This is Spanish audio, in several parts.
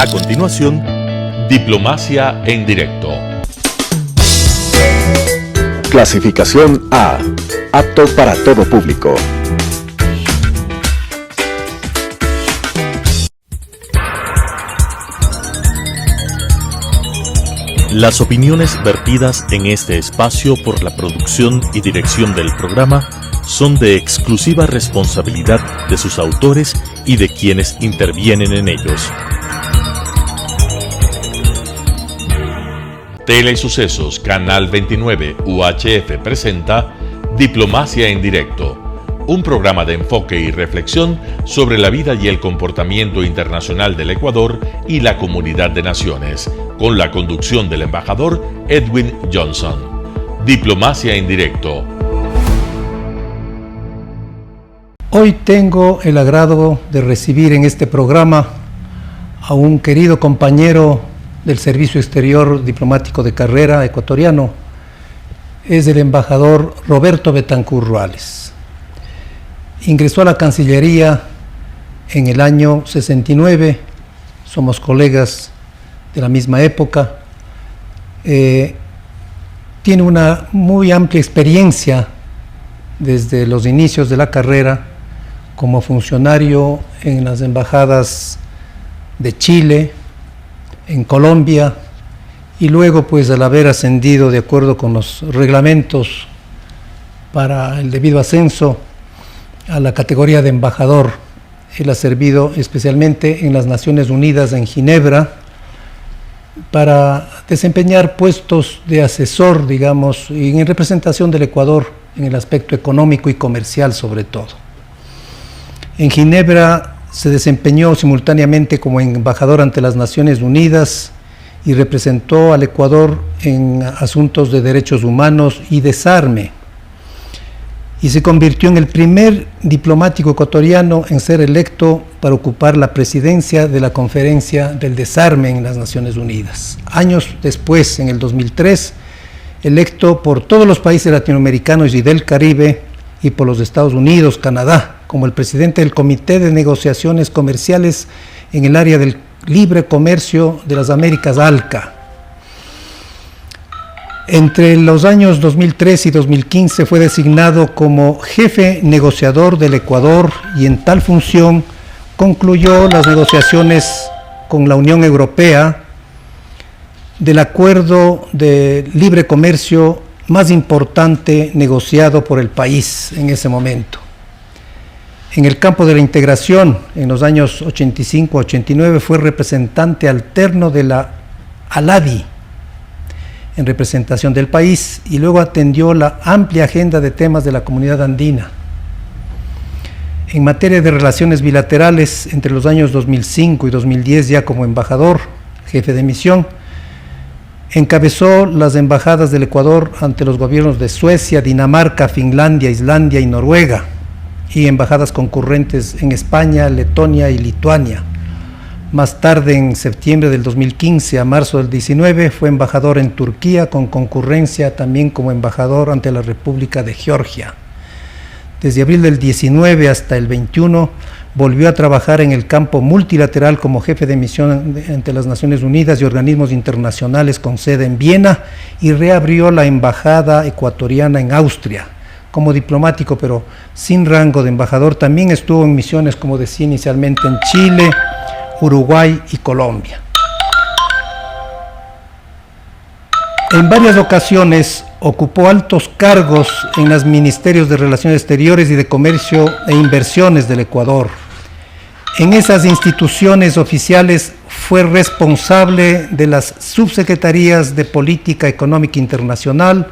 A continuación, Diplomacia en Directo. Clasificación A. Apto para todo público. Las opiniones vertidas en este espacio por la producción y dirección del programa son de exclusiva responsabilidad de sus autores y de quienes intervienen en ellos. Telesucesos Canal 29 UHF presenta Diplomacia en Directo, un programa de enfoque y reflexión sobre la vida y el comportamiento internacional del Ecuador y la comunidad de naciones, con la conducción del embajador Edwin Johnson. Diplomacia en Directo. Hoy tengo el agrado de recibir en este programa a un querido compañero del Servicio Exterior Diplomático de Carrera ecuatoriano. Es el embajador Roberto Betancur Ruales. Ingresó a la Cancillería en el año 69, somos colegas de la misma época. Tiene una muy amplia experiencia desde los inicios de la carrera como funcionario en las embajadas de Chile, en Colombia, y luego, pues, al haber ascendido de acuerdo con los reglamentos para el debido ascenso a la categoría de embajador, él ha servido especialmente en las Naciones Unidas en Ginebra para desempeñar puestos de asesor, digamos, y en representación del Ecuador en el aspecto económico y comercial sobre todo. En Ginebra se desempeñó simultáneamente como embajador ante las Naciones Unidas y representó al Ecuador en asuntos de derechos humanos y desarme, y se convirtió en el primer diplomático ecuatoriano en ser electo para ocupar la presidencia de la Conferencia del Desarme en las Naciones Unidas. Años después, en el 2003, electo por todos los países latinoamericanos y del Caribe y por los Estados Unidos, Canadá, como el presidente del Comité de Negociaciones Comerciales en el área del libre comercio de las Américas, ALCA. Entre los años 2003 y 2015 fue designado como jefe negociador del Ecuador y en tal función concluyó las negociaciones con la Unión Europea del acuerdo de libre comercio más importante negociado por el país en ese momento. En el campo de la integración, en los años 85-89, fue representante alterno de la ALADI en representación del país, y luego atendió la amplia agenda de temas de la comunidad andina. En materia de relaciones bilaterales, entre los años 2005 y 2010, ya como embajador, jefe de misión, encabezó las embajadas del Ecuador ante los gobiernos de Suecia, Dinamarca, Finlandia, Islandia y Noruega, y embajadas concurrentes en España, Letonia y Lituania. Más tarde, en septiembre del 2015 a marzo del 19, fue embajador en Turquía, con concurrencia también como embajador ante la República de Georgia. Desde abril del 19 hasta el 21, volvió a trabajar en el campo multilateral como jefe de misión ante las Naciones Unidas y organismos internacionales con sede en Viena, y reabrió la embajada ecuatoriana en Austria. Como diplomático, pero sin rango de embajador, también estuvo en misiones, como decía inicialmente, en Chile, Uruguay y Colombia. En varias ocasiones ocupó altos cargos en los ministerios de Relaciones Exteriores y de Comercio e Inversiones del Ecuador. En esas instituciones oficiales fue responsable de las subsecretarías de Política Económica Internacional,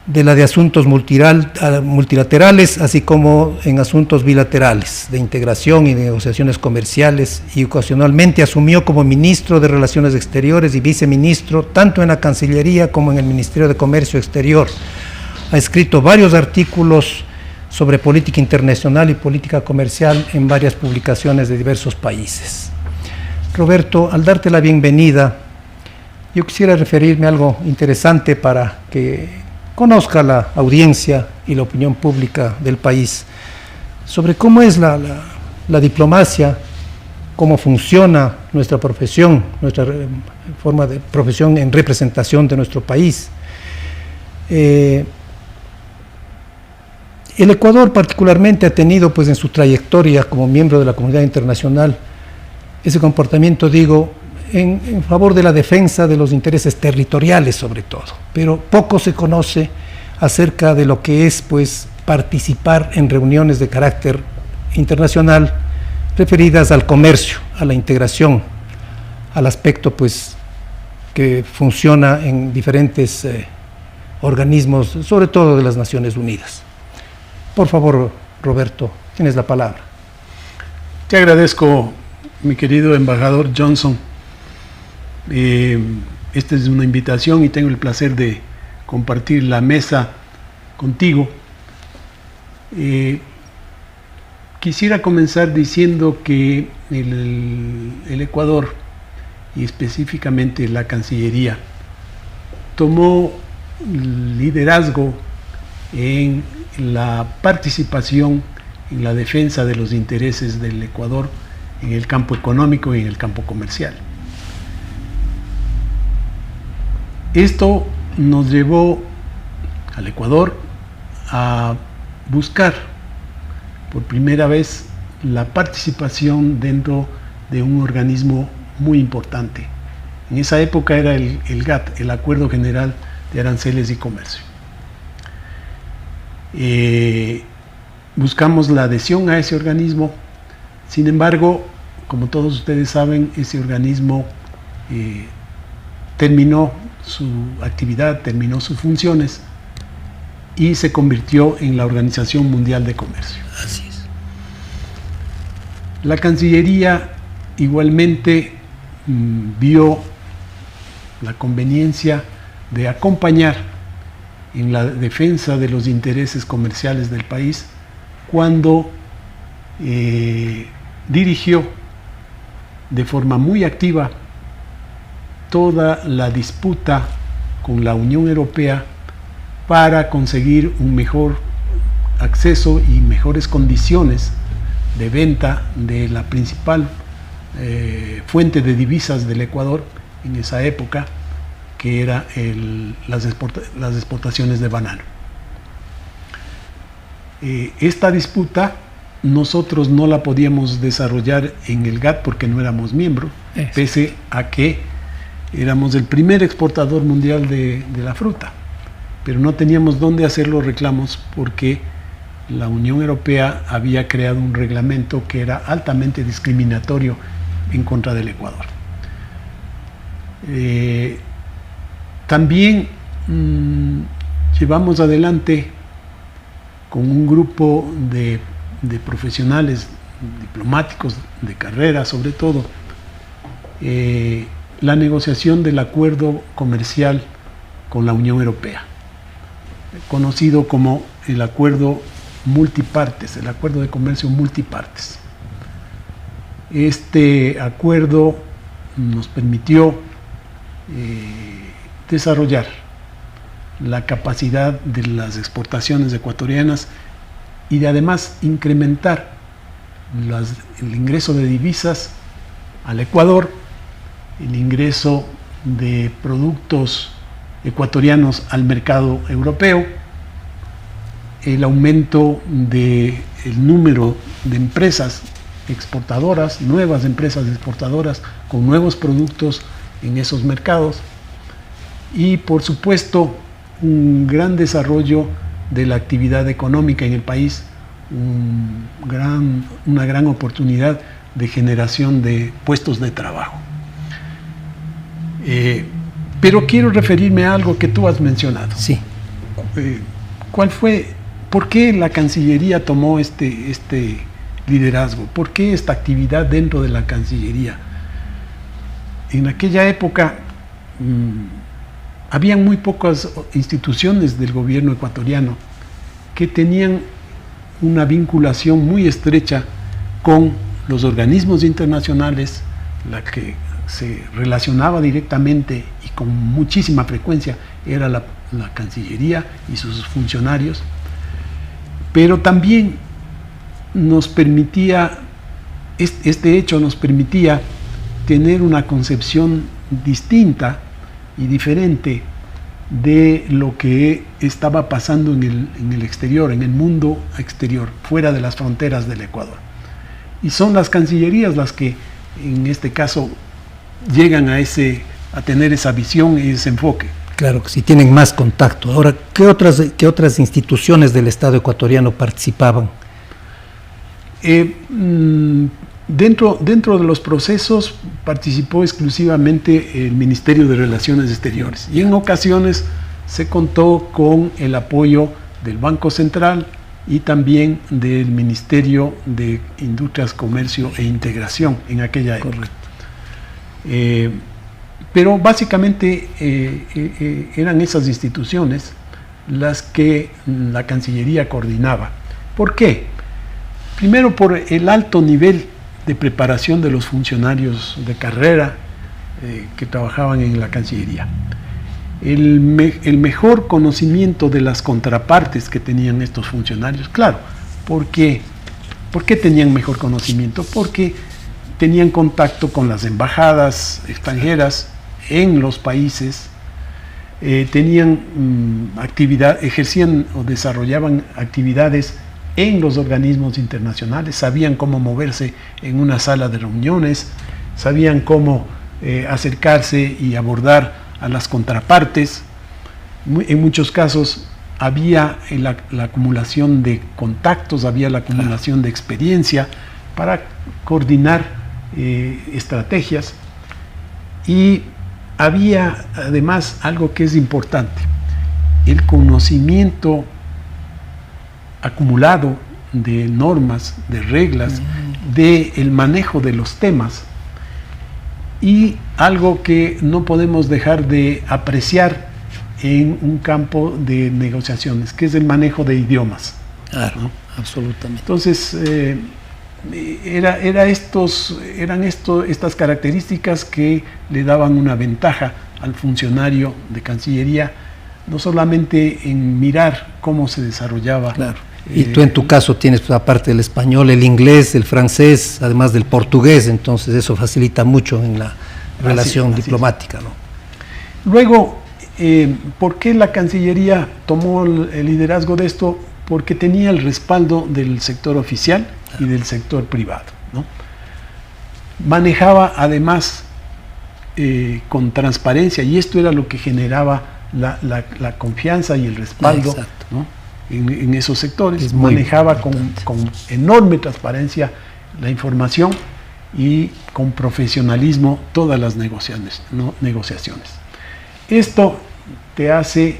de la de Asuntos Multilaterales, así como en asuntos bilaterales, de integración y negociaciones comerciales, y ocasionalmente asumió como ministro de Relaciones Exteriores y viceministro, tanto en la Cancillería como en el Ministerio de Comercio Exterior. Ha escrito varios artículos sobre política internacional y política comercial en varias publicaciones de diversos países. Roberto, al darte la bienvenida, yo quisiera referirme a algo interesante para que conozca la audiencia y la opinión pública del país sobre cómo es la diplomacia cómo funciona nuestra profesión, nuestra forma de profesión en representación de nuestro país. El Ecuador particularmente ha tenido pues en su trayectoria como miembro de la comunidad internacional ese comportamiento, digo, en favor de la defensa de los intereses territoriales sobre todo, pero poco se conoce acerca de lo que es pues participar en reuniones de carácter internacional referidas al comercio, a la integración, al aspecto pues que funciona en diferentes organismos, sobre todo de las Naciones Unidas. Por favor, Roberto, tienes la palabra. Te agradezco, mi querido embajador Johnson. Esta es una invitación y tengo el placer de compartir la mesa contigo. Quisiera comenzar diciendo que el Ecuador, y específicamente la Cancillería, tomó liderazgo en la participación en la defensa de los intereses del Ecuador en el campo económico y en el campo comercial. Esto nos llevó al Ecuador a buscar por primera vez la participación dentro de un organismo muy importante. En esa época era el GATT, el Acuerdo General de Aranceles y Comercio. Buscamos la adhesión a ese organismo. Sin embargo, como todos ustedes saben, ese organismo terminó su actividad, terminó sus funciones y se convirtió en la Organización Mundial de Comercio. Así es. La Cancillería igualmente vio la conveniencia de acompañar en la defensa de los intereses comerciales del país cuando dirigió de forma muy activa toda la disputa con la Unión Europea para conseguir un mejor acceso y mejores condiciones de venta de la principal fuente de divisas del Ecuador en esa época, que era las exportaciones de banano. Esta disputa nosotros no la podíamos desarrollar en el GATT porque no éramos miembros, pese a que éramos el primer exportador mundial de la fruta, pero no teníamos dónde hacer los reclamos porque la Unión Europea había creado un reglamento que era altamente discriminatorio en contra del Ecuador. También llevamos adelante con un grupo de profesionales diplomáticos de carrera, sobre todo, la negociación del acuerdo comercial con la Unión Europea, conocido como el acuerdo multipartes, el acuerdo de comercio multipartes. Este acuerdo nos permitió desarrollar la capacidad de las exportaciones ecuatorianas y de además incrementar el ingreso de divisas al Ecuador, el ingreso de productos ecuatorianos al mercado europeo, el aumento del número de empresas exportadoras, nuevas empresas exportadoras con nuevos productos en esos mercados y por supuesto un gran desarrollo de la actividad económica en el país, una gran oportunidad de generación de puestos de trabajo. Pero quiero referirme a algo que tú has mencionado. Sí. ¿Por qué la Cancillería tomó este liderazgo? ¿Por qué esta actividad dentro de la Cancillería? En aquella época habían muy pocas instituciones del gobierno ecuatoriano que tenían una vinculación muy estrecha con los organismos internacionales, la que se relacionaba directamente y con muchísima frecuencia era la Cancillería y sus funcionarios, pero también nos permitía este hecho nos permitía tener una concepción distinta y diferente de lo que estaba pasando en el exterior, en el mundo exterior, fuera de las fronteras del Ecuador. Y son las cancillerías las que, en este caso, llegan a tener esa visión y ese enfoque. Claro que sí, tienen más contacto. Ahora, ¿qué otras instituciones del Estado ecuatoriano participaban? Dentro de los procesos participó exclusivamente el Ministerio de Relaciones Exteriores, y en ocasiones se contó con el apoyo del Banco Central y también del Ministerio de Industrias, Comercio e Integración en aquella época. Correcto. Pero básicamente eran esas instituciones las que la Cancillería coordinaba. ¿Por qué? Primero, por el alto nivel de preparación de los funcionarios de carrera que trabajaban en la Cancillería. El mejor conocimiento de las contrapartes que tenían estos funcionarios. Claro, ¿por qué tenían mejor conocimiento? Porque tenían contacto con las embajadas extranjeras en los países, ejercían o desarrollaban actividades en los organismos internacionales, sabían cómo moverse en una sala de reuniones, sabían cómo acercarse y abordar a las contrapartes. En muchos casos había la acumulación de contactos, había la acumulación de experiencia para coordinar estrategias, y había además algo que es importante: el conocimiento acumulado de normas, de reglas, del manejo de los temas, y algo que no podemos dejar de apreciar en un campo de negociaciones, que es el manejo de idiomas. Claro, ¿no? Absolutamente. Entonces, eran estas características que le daban una ventaja al funcionario de Cancillería, no solamente en mirar cómo se desarrollaba. Claro. Y tú en tu caso tienes, pues, aparte del español, el inglés, el francés, además del portugués, entonces eso facilita mucho en la relación diplomática, ¿no? Luego, ¿por qué la Cancillería tomó el liderazgo de esto? Porque tenía el respaldo del sector oficial y del sector privado, ¿no? Manejaba además con transparencia, y esto era lo que generaba la confianza y el respaldo, ¿no? en esos sectores. Manejaba con enorme transparencia la información y con profesionalismo todas las negociaciones. Esto te hace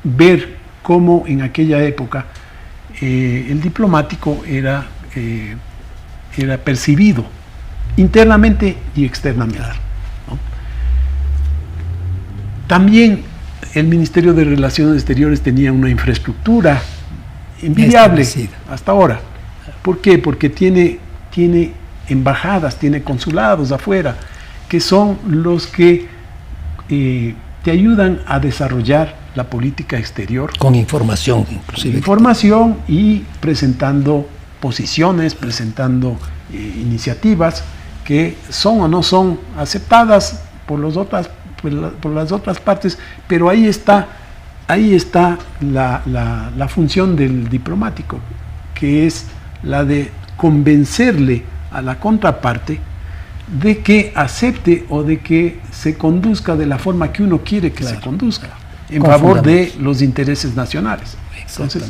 ver cómo en aquella época el diplomático era percibido internamente y externamente, ¿no? También el Ministerio de Relaciones Exteriores tenía una infraestructura envidiable hasta ahora. ¿Por qué? Porque tiene embajadas, tiene consulados afuera, que son los que te ayudan a desarrollar la política exterior. Con información, inclusive. Información y presentando posiciones, presentando iniciativas que son o no son aceptadas por las otras partes, pero ahí está la función del diplomático, que es la de convencerle a la contraparte de que acepte o de que se conduzca de la forma que uno quiere que se conduzca, en favor de los intereses nacionales. Entonces,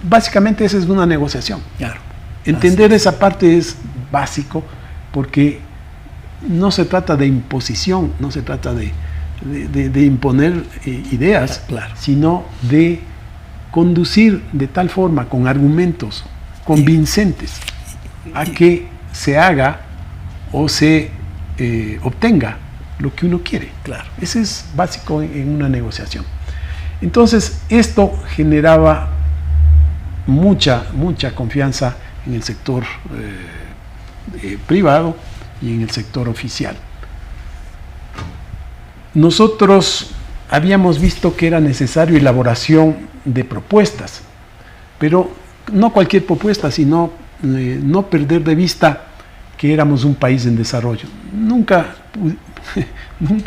básicamente esa es una negociación. Claro. Entender esa parte es básico, porque no se trata de imposición, no se trata de imponer ideas, sino de conducir de tal forma, con argumentos convincentes, a que se haga o se obtenga lo que uno quiere. Claro. Ese es básico en una negociación. Entonces, esto generaba mucha confianza en el sector privado y en el sector oficial. Nosotros habíamos visto que era necesario elaboración de propuestas, pero no cualquier propuesta, sino no perder de vista que éramos un país en desarrollo. Nunca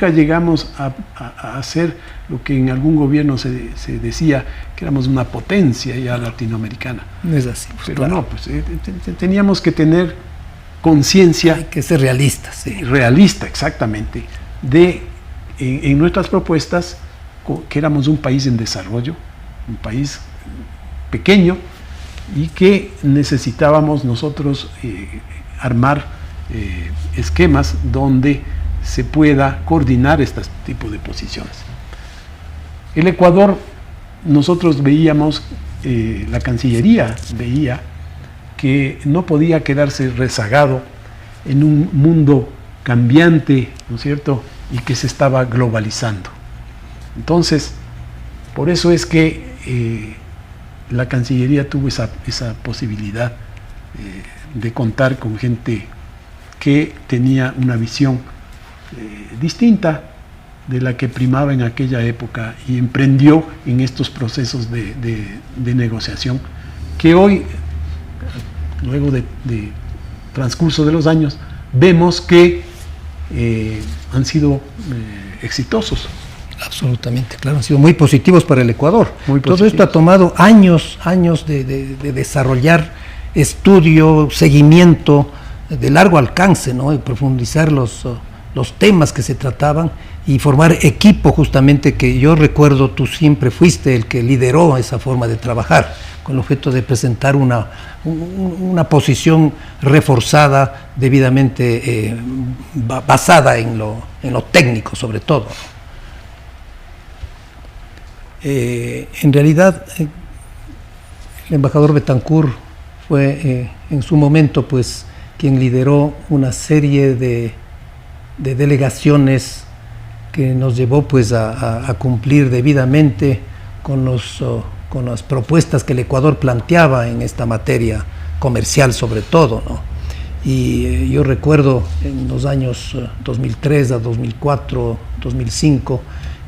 llegamos a hacer lo que en algún gobierno se decía, que éramos una potencia ya latinoamericana. No es así. Pues, pero claro. no, pues teníamos que tener conciencia. Hay que ser realistas, sí. Realista, exactamente, en nuestras propuestas, que éramos un país en desarrollo, un país pequeño, y que necesitábamos nosotros armar esquemas donde se pueda coordinar este tipo de posiciones. El Ecuador, nosotros veíamos, la Cancillería veía que no podía quedarse rezagado en un mundo cambiante, ¿no es cierto?, y que se estaba globalizando. Entonces, por eso es que la Cancillería tuvo esa posibilidad de contar con gente que tenía una visión distinta de la que primaba en aquella época y emprendió en estos procesos de negociación que hoy, luego de transcurso de los años, vemos que han sido exitosos. Absolutamente, claro, han sido muy positivos para el Ecuador. Muy Todo positivos. esto ha tomado años de desarrollar estudio, seguimiento de largo alcance, ¿no? Y profundizar los temas que se trataban y formar equipo, justamente, que yo recuerdo tú siempre fuiste el que lideró esa forma de trabajar, con el objeto de presentar una posición reforzada, debidamente basada en lo técnico sobre todo. En realidad, el embajador Betancourt fue en su momento pues quien lideró una serie de delegaciones que nos llevó pues a cumplir debidamente con las propuestas que el Ecuador planteaba en esta materia comercial sobre todo, ¿no? Y yo recuerdo en los años 2003 a 2004, 2005,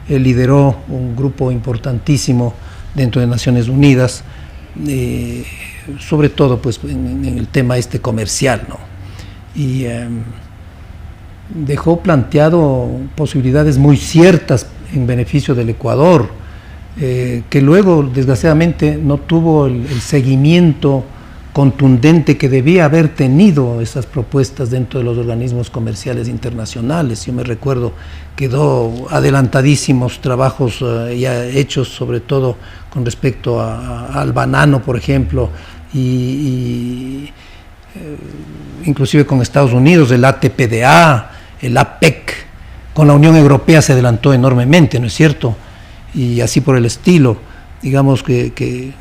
él lideró un grupo importantísimo dentro de Naciones Unidas, sobre todo pues en el tema comercial, ¿no? Y dejó planteado posibilidades muy ciertas en beneficio del Ecuador, que luego desgraciadamente no tuvo el seguimiento contundente que debía haber tenido esas propuestas dentro de los organismos comerciales internacionales. Yo me recuerdo, quedó adelantadísimos trabajos ya hechos, sobre todo con respecto al banano, por ejemplo, y inclusive con Estados Unidos, el ATPDA, el APEC, con la Unión Europea se adelantó enormemente, ¿no es cierto? Y así por el estilo. Digamos que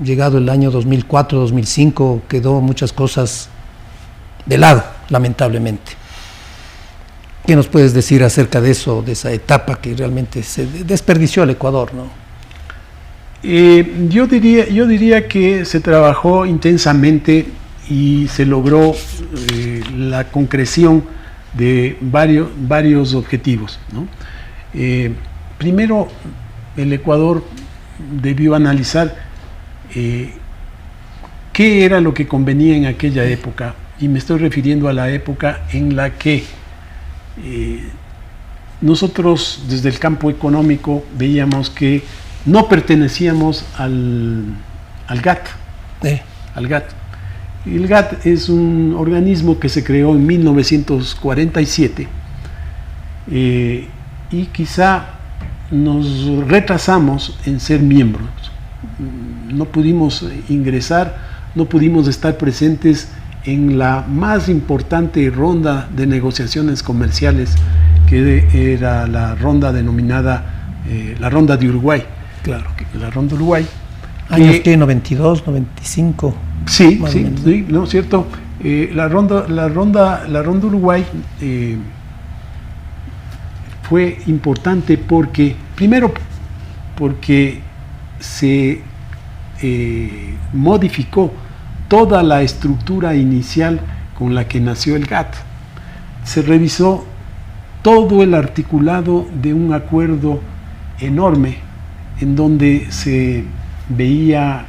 llegado el año 2004-2005 quedó muchas cosas de lado, lamentablemente. ¿Qué nos puedes decir acerca de eso, de esa etapa que realmente se desperdició el Ecuador, ¿no? Yo diría que se trabajó intensamente y se logró la concreción de varios objetivos, ¿no? Primero, el Ecuador debió analizar qué era lo que convenía en aquella época, y me estoy refiriendo a la época en la que nosotros desde el campo económico veíamos que no pertenecíamos al GATT. Al GATT. El GATT es un organismo que se creó en 1947 y quizá nos retrasamos en ser miembros. No pudimos ingresar, no pudimos estar presentes en la más importante ronda de negociaciones comerciales, que era la ronda denominada la ronda de Uruguay. Claro. La ronda de Uruguay. ¿Años qué? ¿92, 95? Sí, sí, ¿no es cierto? La ronda Uruguay fue importante primero porque se modificó toda la estructura inicial con la que nació el GATT. Se revisó todo el articulado de un acuerdo enorme en donde se veía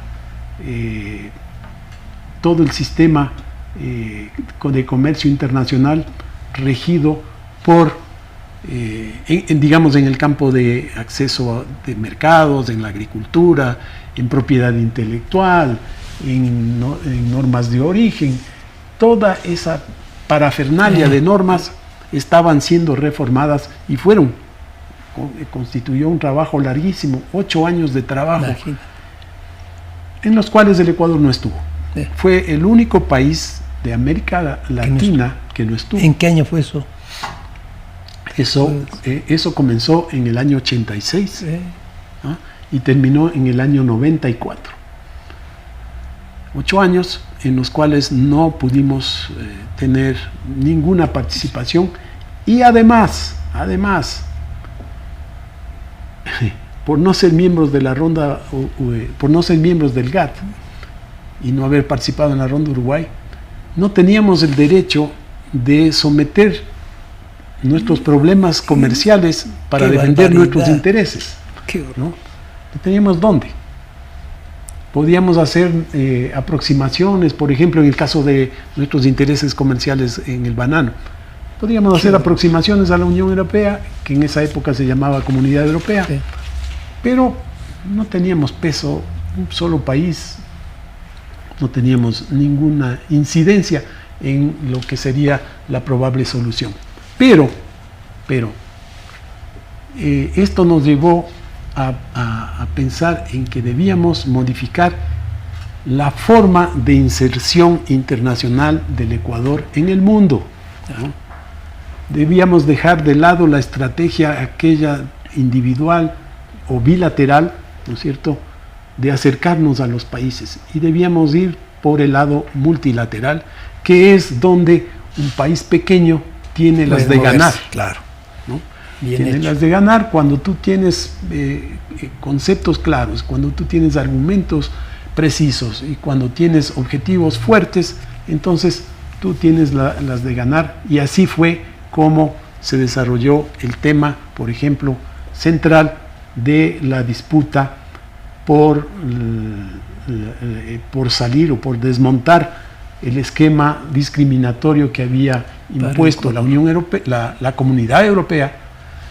todo el sistema de comercio internacional regido por, digamos, en el campo de acceso de mercados, en la agricultura, en propiedad intelectual, en normas de origen. Toda esa parafernalia de normas estaban siendo reformadas y constituyó un trabajo larguísimo, 8 años de trabajo, en los cuales el Ecuador no estuvo. Fue el único país de América Latina que no estuvo. ¿En qué año fue eso? Eso comenzó en el año 86, ¿no? Y terminó en el año 94. 8 años en los cuales no pudimos tener ninguna participación, y además, por no ser miembros de la ronda, por no ser miembros del GATT y no haber participado en la ronda Uruguay, no teníamos el derecho de someter nuestros problemas comerciales para defender nuestros intereses. ¿No? No teníamos dónde. Podíamos hacer aproximaciones, por ejemplo, en el caso de nuestros intereses comerciales en el banano. Podíamos hacer aproximaciones a la Unión Europea, que en esa época se llamaba Comunidad Europea, pero no teníamos peso, un solo país, no teníamos ninguna incidencia en lo que sería la probable solución. Pero esto nos llevó a pensar en que debíamos modificar la forma de inserción internacional del Ecuador en el mundo, ¿no? Debíamos dejar de lado la estrategia aquella individual o bilateral, ¿no es cierto?, de acercarnos a los países, y debíamos ir por el lado multilateral, que es donde un país pequeño tiene las de ganar. Claro. ¿No? Tiene las de ganar cuando tú tienes conceptos claros, cuando tú tienes argumentos precisos y cuando tienes objetivos fuertes, entonces tú tienes las de ganar. Y así fue como se desarrolló el tema, por ejemplo, central de la disputa por salir o por desmontar el esquema discriminatorio que había impuesto la Unión Europea, la Comunidad Europea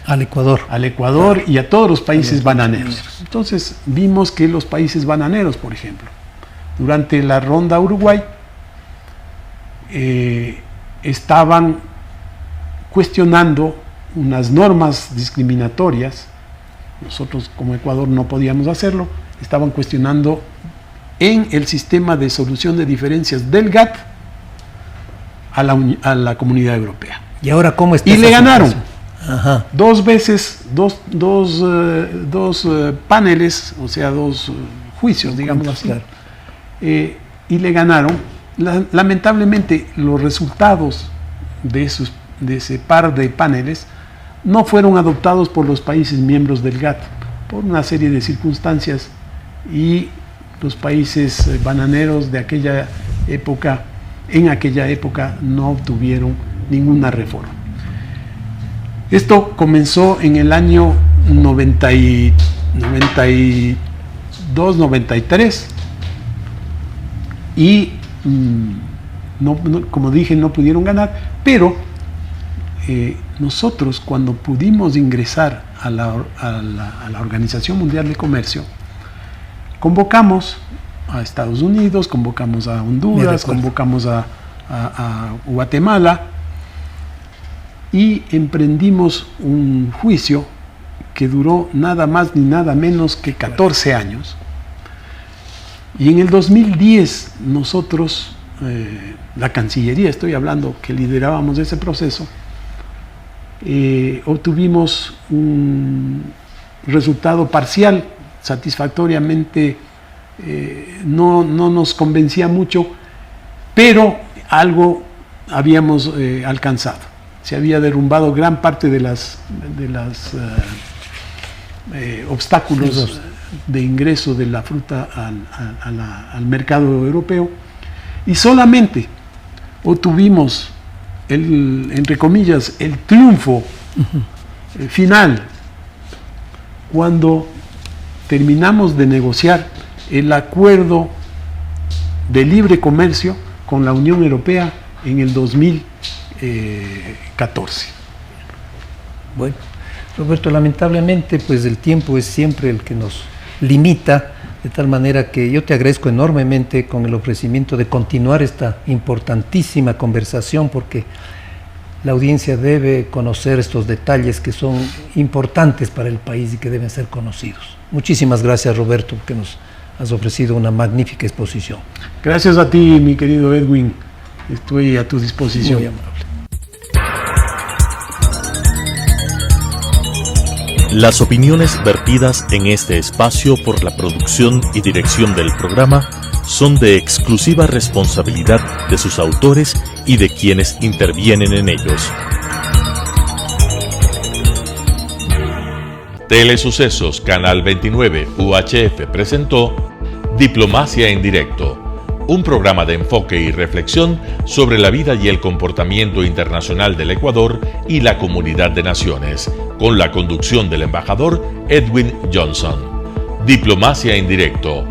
al Ecuador y a todos los países bananeros. Entonces vimos que los países bananeros, por ejemplo, durante la ronda Uruguay estaban cuestionando unas normas discriminatorias. Nosotros como Ecuador no podíamos hacerlo. Estaban cuestionando en el sistema de solución de diferencias del GATT a la Comunidad Europea. ¿Y ahora cómo está? Y le ganaron. Ajá. 2 veces, dos paneles, o sea, 2 juicios, digamos así. Claro. Y le ganaron. Lamentablemente, los resultados de ese par de paneles no fueron adoptados por los países miembros del GATT por una serie de circunstancias, y los países bananeros de aquella época, no obtuvieron ninguna reforma. Esto comenzó en el año 92-93 y como dije, no pudieron ganar, pero nosotros, cuando pudimos ingresar a la Organización Mundial de Comercio, convocamos a Estados Unidos, convocamos a Honduras, convocamos a Guatemala, y emprendimos un juicio que duró nada más ni nada menos que 14 años. Y en el 2010 nosotros, la Cancillería, estoy hablando, que liderábamos ese proceso, obtuvimos un resultado parcial, satisfactoriamente no nos convencía mucho, pero algo habíamos alcanzado. Se había derrumbado gran parte de las obstáculos de ingreso de la fruta al mercado europeo, y solamente obtuvimos entre comillas, el triunfo final cuando terminamos de negociar el acuerdo de libre comercio con la Unión Europea en el 2014. Bueno, Roberto, lamentablemente pues el tiempo es siempre el que nos limita, de tal manera que yo te agradezco enormemente con el ofrecimiento de continuar esta importantísima conversación, porque la audiencia debe conocer estos detalles que son importantes para el país y que deben ser conocidos. Muchísimas gracias, Roberto, porque nos has ofrecido una magnífica exposición. Gracias a ti, mi querido Edwin. Estoy a tu disposición. Muy amable. Las opiniones vertidas en este espacio por la producción y dirección del programa son de exclusiva responsabilidad de sus autores y de quienes intervienen en ellos. Telesucesos Canal 29 UHF presentó Diplomacia en Directo, un programa de enfoque y reflexión sobre la vida y el comportamiento internacional del Ecuador y la comunidad de naciones, con la conducción del embajador Edwin Johnson. Diplomacia en Directo,